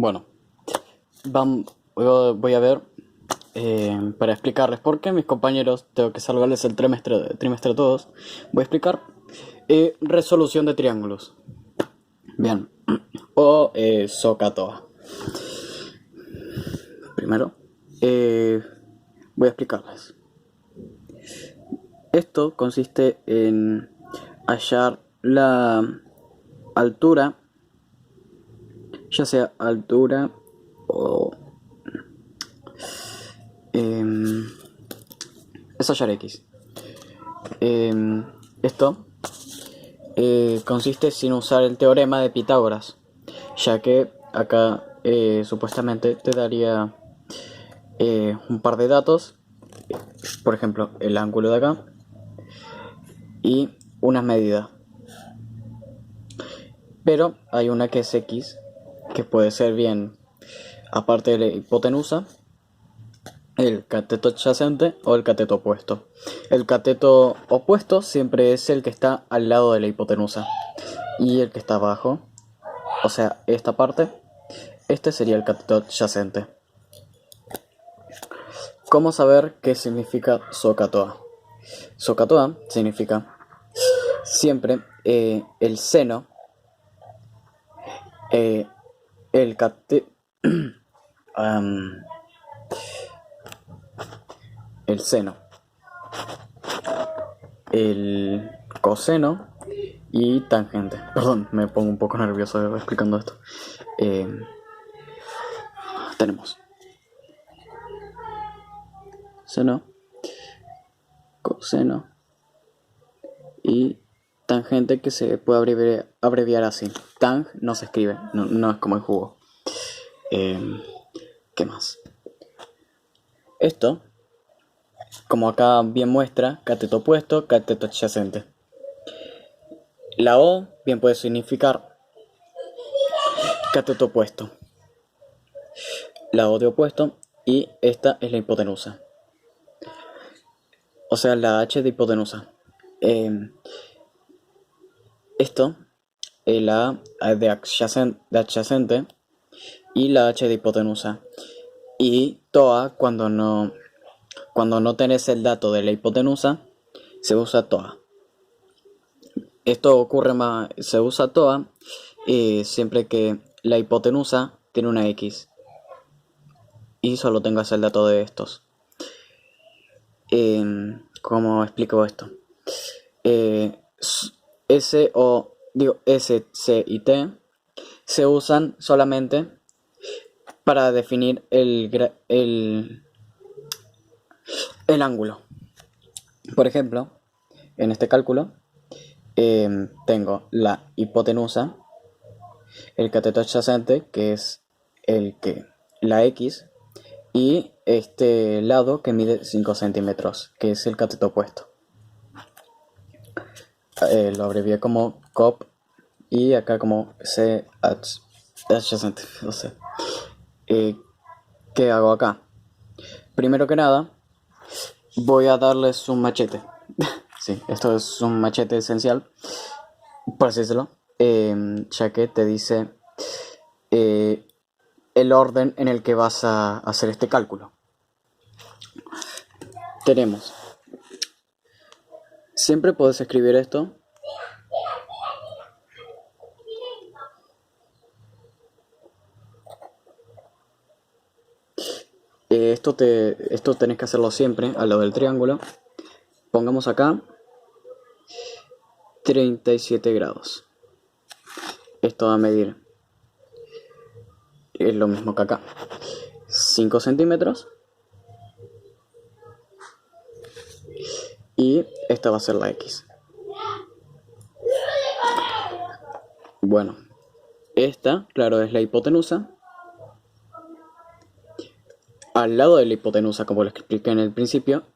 Bueno, voy a ver para explicarles por qué mis compañeros tengo que salvarles el trimestre a todos. Voy a explicar resolución de triángulos. Bien, o SOHCAHTOA. Primero, voy a explicarles. Esto consiste en hallar la altura, ya sea altura o es hallar X. Esto consiste sin usar el teorema de Pitágoras, ya que acá supuestamente te daría un par de datos, por ejemplo el ángulo de acá y unas medidas, pero hay una que es X, que puede ser bien, aparte de la hipotenusa, el cateto adyacente o el cateto opuesto. El cateto opuesto siempre es el que está al lado de la hipotenusa, y el que está abajo, o sea, esta parte, este sería el cateto adyacente. ¿Cómo saber qué significa SOHCAHTOA? SOHCAHTOA significa siempre el seno, el el seno, el coseno y tangente. Perdón, me pongo un poco nervioso explicando esto. Tenemos seno, coseno y tangente, que se puede abreviar así. Tang no se escribe, no es como el jugo. ¿Qué más? Esto, como acá bien muestra, cateto opuesto, cateto adyacente. La O bien puede significar cateto opuesto, la O de opuesto, y esta es la hipotenusa, o sea, la H de hipotenusa. Esto, la A de adyacente y la H de hipotenusa. Y TOA, cuando no tenés el dato de la hipotenusa, se usa TOA. Esto ocurre más, se usa TOA siempre que la hipotenusa tiene una X y solo tengas el dato de estos. ¿Cómo explico esto? S, C y T se usan solamente para definir el ángulo. Por ejemplo, en este cálculo tengo la hipotenusa, el cateto adyacente, que es la X, y este lado que mide 5 centímetros, que es el cateto opuesto. Lo abrevié como COP y acá como C adyacente. No sé. ¿Qué hago acá? Primero que nada, voy a darles un machete. Sí, esto es un machete esencial, por así decirlo, ya que te dice el orden en el que vas a hacer este cálculo. Tenemos, siempre puedes escribir esto esto tenés que hacerlo siempre al lado del triángulo. Pongamos acá 37 grados. Esto va a medir, es lo mismo que acá, 5 centímetros. Y esta va a ser la X. Bueno, esta, claro, es la hipotenusa. Al lado de la hipotenusa, como les expliqué en el principio,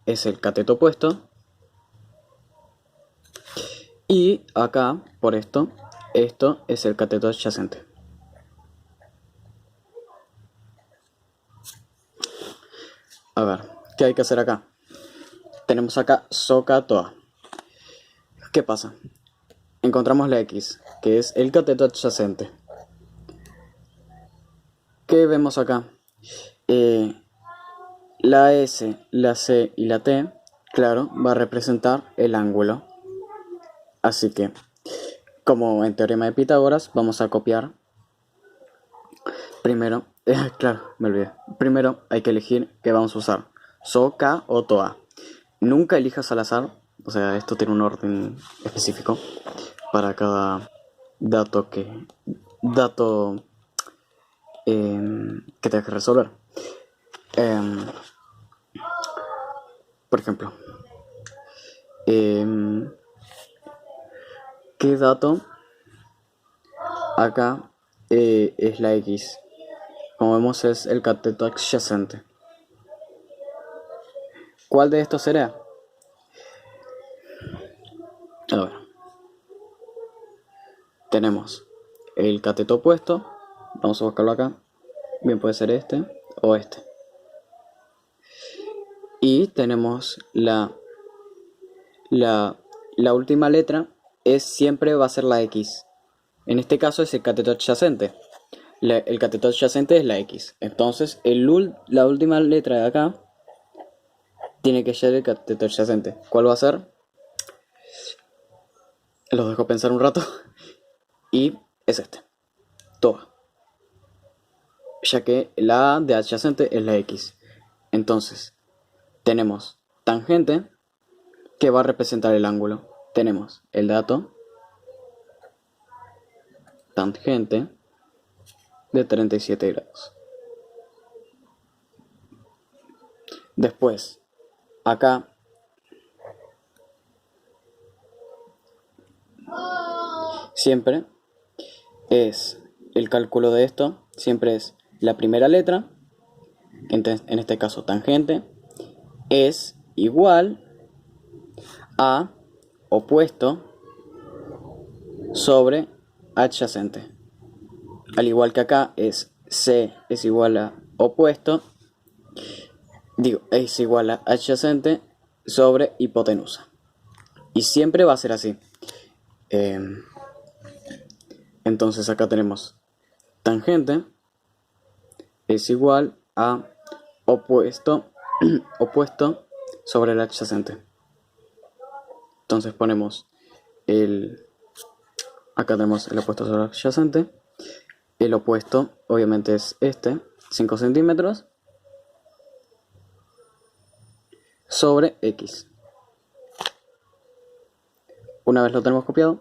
es el cateto opuesto. Y acá, por esto es el cateto adyacente. A ver, ¿qué hay que hacer acá? Tenemos acá SOHCAHTOA. ¿Qué pasa? Encontramos la X, que es el cateto adyacente. ¿Qué vemos acá? Eh, la S, la C y la T, claro, va a representar el ángulo. Así que, como en teorema de Pitágoras, vamos a copiar. Primero, claro, me olvidé. Primero hay que elegir qué vamos a usar. So, K o TOA. Nunca elijas al azar, o sea, esto tiene un orden específico para cada dato que tengas que resolver. Por ejemplo, ¿qué dato acá es la X? Como vemos es el cateto adyacente. ¿Cuál de estos será? A ver. Tenemos el cateto opuesto. Vamos a buscarlo acá. Bien, puede ser este o este. Y tenemos la última letra siempre va a ser la X. En este caso es el cateto adyacente. El cateto adyacente es la X. Entonces la última letra de acá tiene que ser el cateto adyacente. ¿Cuál va a ser? Los dejo pensar un rato. Y es este. TOA. Ya que la A de adyacente es la X. Entonces, tenemos tangente que va a representar el ángulo. Tenemos el dato tangente de 37 grados. Después, acá siempre es el cálculo de esto, siempre es la primera letra, en este caso tangente, es igual a opuesto sobre adyacente. Al igual que acá es C es igual a opuesto, es igual a adyacente sobre hipotenusa. Y siempre va a ser así. Entonces acá tenemos tangente es igual a opuesto sobre el adyacente. Entonces ponemos acá tenemos el opuesto sobre el adyacente. El opuesto obviamente es este, 5 centímetros sobre X. Una vez lo tenemos copiado,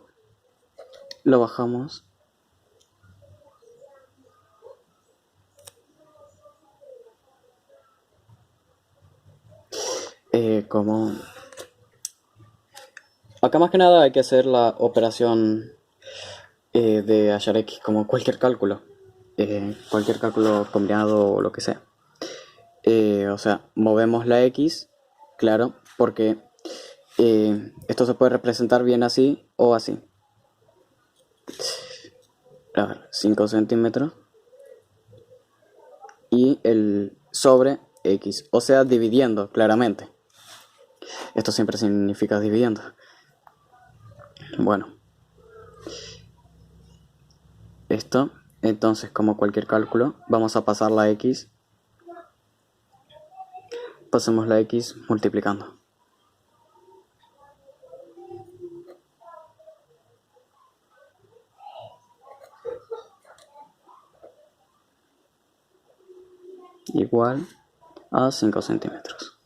lo bajamos. Como acá más que nada hay que hacer la operación de hallar X como cualquier cálculo combinado o lo que sea. O sea, movemos la X, claro, porque esto se puede representar bien así o así. A ver, 5 centímetros y el sobre X, o sea, dividiendo claramente. Esto siempre significa dividiendo. Bueno, esto, entonces como cualquier cálculo, vamos a pasar la X. Pasemos la X multiplicando. Igual a 5 centímetros.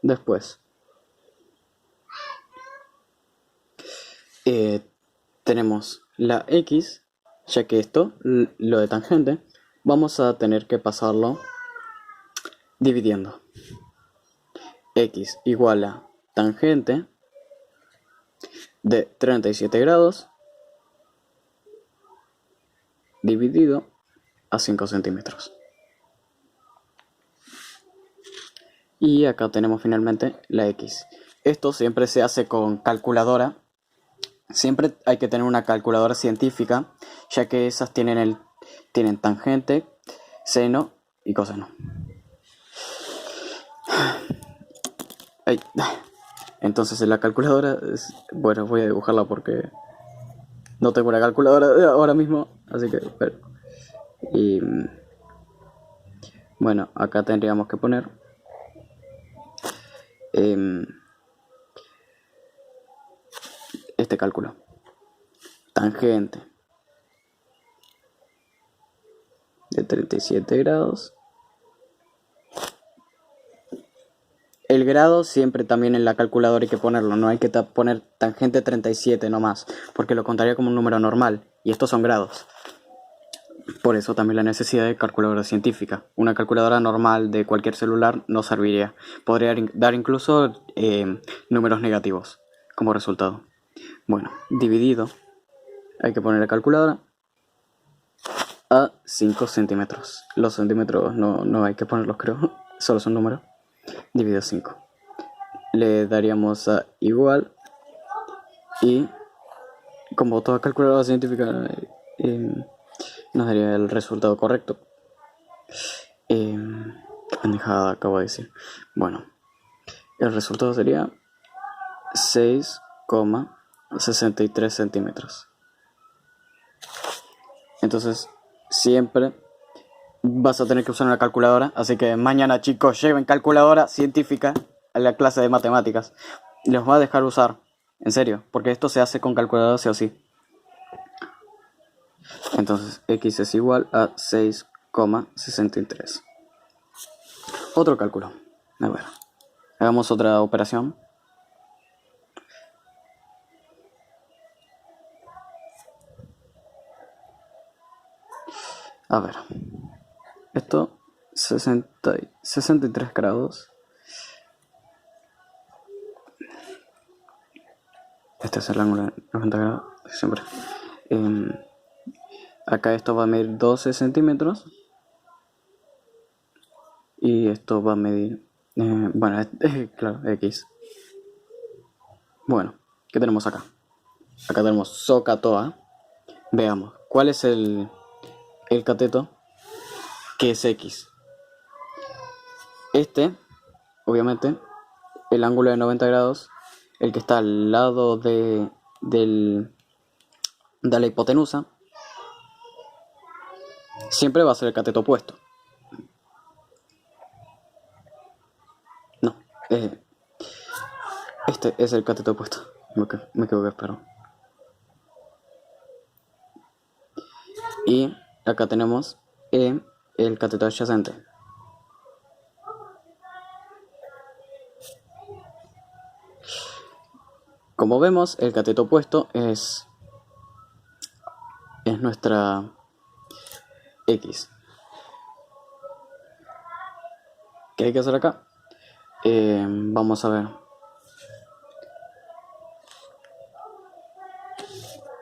Después tenemos la X, ya que esto, lo de tangente, vamos a tener que pasarlo dividiendo. X igual a tangente de 37 grados dividido a 5 centímetros. Y acá tenemos finalmente la X. Esto siempre se hace con calculadora. Siempre hay que tener una calculadora científica, ya que esas tienen tangente, seno y coseno. Ay. Entonces en la calculadora, bueno, voy a dibujarla porque no tengo una calculadora ahora mismo. así que espera. Y bueno, acá tendríamos que poner este cálculo. Tangente de 37 grados. El grado siempre también en la calculadora hay que ponerlo, no hay que poner tangente 37 nomás, porque lo contaría como un número normal, y estos son grados. Por eso también la necesidad de calculadora científica. Una calculadora normal de cualquier celular no serviría. Podría dar incluso números negativos como resultado. Bueno, dividido, hay que poner la calculadora a 5 centímetros. Los centímetros no hay que ponerlos, creo, solo son números. Dividido 5. Le daríamos a igual y como toda calculadora científica nos daría el resultado correcto. Pendejada acabo de decir. Bueno, el resultado sería 6,63 centímetros. Entonces siempre vas a tener que usar una calculadora, así que mañana, chicos, lleven calculadora científica a la clase de matemáticas. Les voy a dejar usar, en serio, porque esto se hace con calculadora sí o sí. Entonces x es igual a 6,63. Otro cálculo. A ver, hagamos otra operación. A ver, esto 63 grados. Este es el ángulo de 90 grados, siempre. Acá esto va a medir 12 centímetros. Y esto va a medir, bueno, claro, X. Bueno, ¿qué tenemos acá? Acá tenemos SOHCAHTOA. Veamos, ¿cuál es el cateto que es X? Este, obviamente, el ángulo de 90 grados, el que está al lado de la hipotenusa, siempre va a ser el cateto opuesto. No, este es el cateto opuesto. Me equivoqué, perdón. Y acá tenemos el cateto adyacente. Como vemos, el cateto opuesto es nuestra X. ¿Qué hay que hacer acá? Vamos a ver.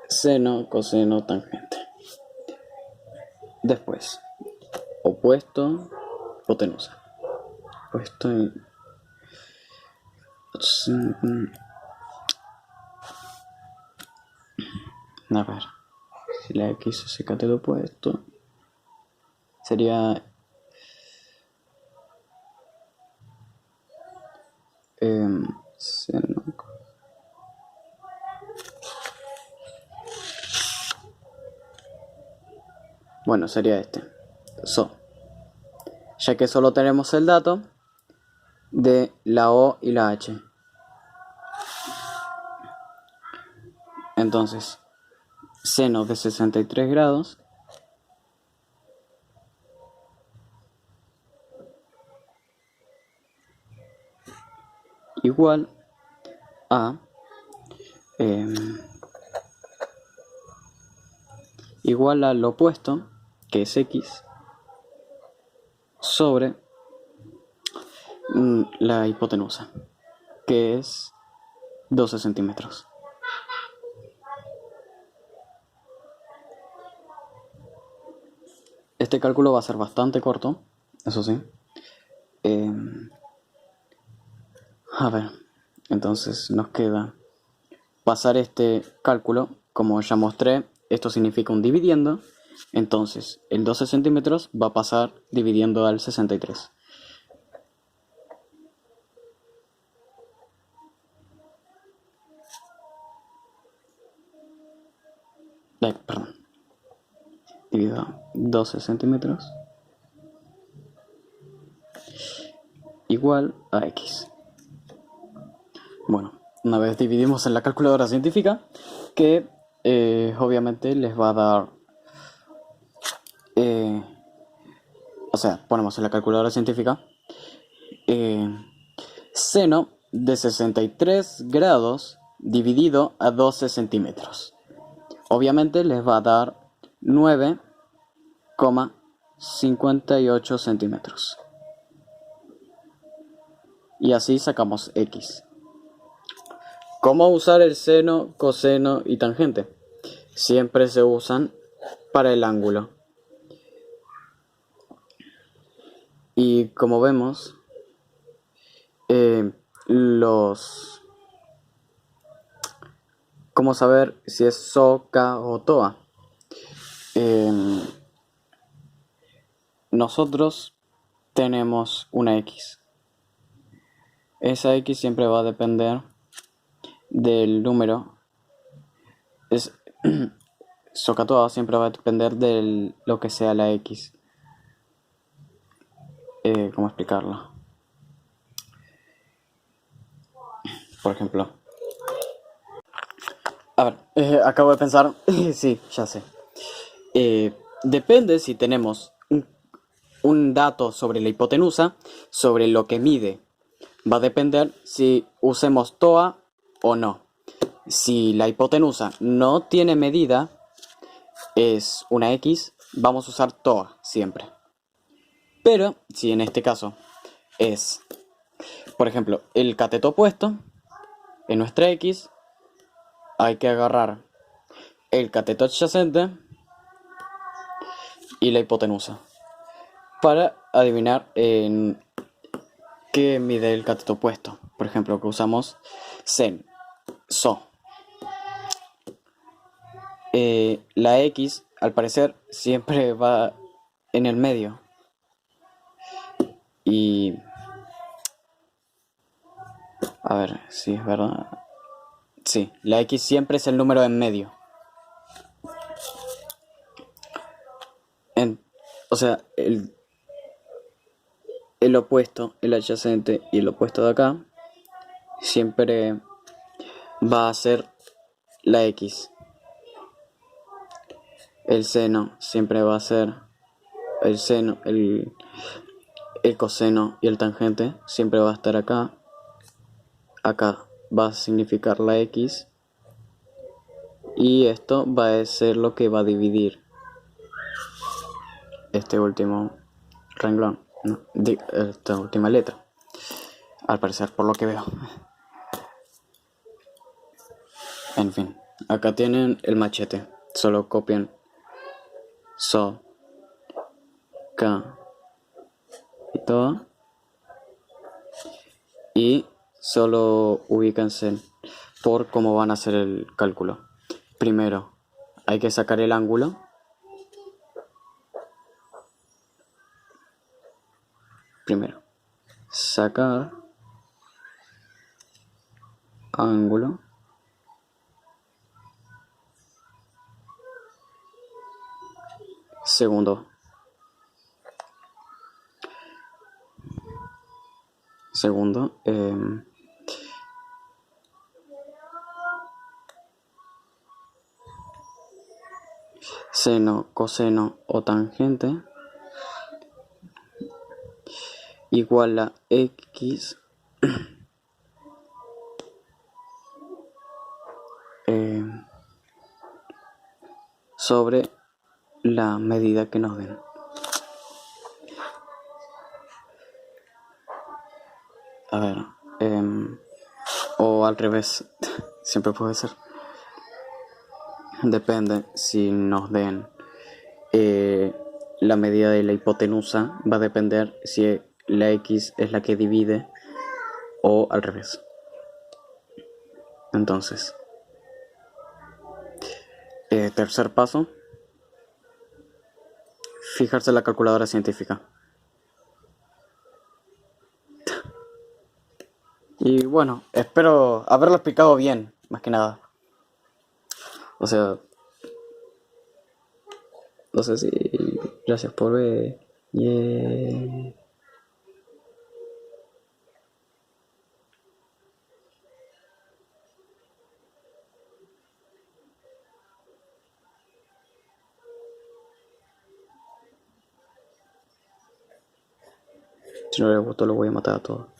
Seno, coseno, tangente. Después, opuesto, hipotenusa. Opuesto y... A ver, si la X es el cateto opuesto, sería seno. Bueno, sería este. Ya que solo tenemos el dato de la O y la H. Entonces, seno de 63 grados igual a igual al opuesto, que es X, sobre la hipotenusa, que es 12 centímetros. Este cálculo va a ser bastante corto, eso sí. A ver, entonces nos queda pasar este cálculo. Como ya mostré, esto significa un dividiendo. Entonces, el 12 centímetros va a pasar dividiendo al 63. Perdón. dividido 12 centímetros igual a x. Bueno, una vez dividimos en la calculadora científica, que obviamente les va a dar, o sea, ponemos en la calculadora científica seno de 63 grados dividido a 12 centímetros. Obviamente les va a dar 9,58 centímetros. Y así sacamos x. ¿Cómo usar el seno, coseno y tangente? Siempre se usan para el ángulo. Y como vemos, ¿cómo saber si es SO, K o TOA? Nosotros tenemos una X. Esa X siempre va a depender del número. SOCATOA siempre va a depender de lo que sea la X. ¿Cómo explicarlo? Por ejemplo. A ver, acabo de pensar. Sí, ya sé. Depende si tenemos un dato sobre la hipotenusa, sobre lo que mide. Va a depender si usemos TOA o no. Si la hipotenusa no tiene medida, es una X, vamos a usar TOA siempre. Pero si en este caso es, por ejemplo, el cateto opuesto, en nuestra X, hay que agarrar el cateto adyacente y la hipotenusa para adivinar en qué mide el cateto opuesto. Por ejemplo, que usamos sen, so. La X, al parecer, siempre va en el medio. Y... a ver, si es verdad. Sí, la X siempre es el número en medio. O sea, el opuesto, el adyacente y el opuesto de acá, siempre va a ser la X. El seno siempre va a ser el seno, el coseno y el tangente siempre va a estar acá. Acá va a significar la X. Y esto va a ser lo que va a dividir este último renglón, ¿no? Esta última letra. Al parecer, por lo que veo. En fin, acá tienen el machete. Solo copian So, K y todo. Y solo ubíquense por cómo van a hacer el cálculo. Primero, hay que sacar el ángulo. Primero, sacar ángulo. Segundo, seno, coseno o tangente igual a X sobre la medida que nos den. A ver, o al revés, siempre puede ser. Depende si nos den la medida de la hipotenusa, va a depender si la X es la que divide o al revés. Entonces, tercer paso, fijarse en la calculadora científica. Y bueno, espero haberlo explicado bien, más que nada. O sea, Entonces sí, gracias por ver. Yeah. Si no les gustó, lo voy a matar a todos.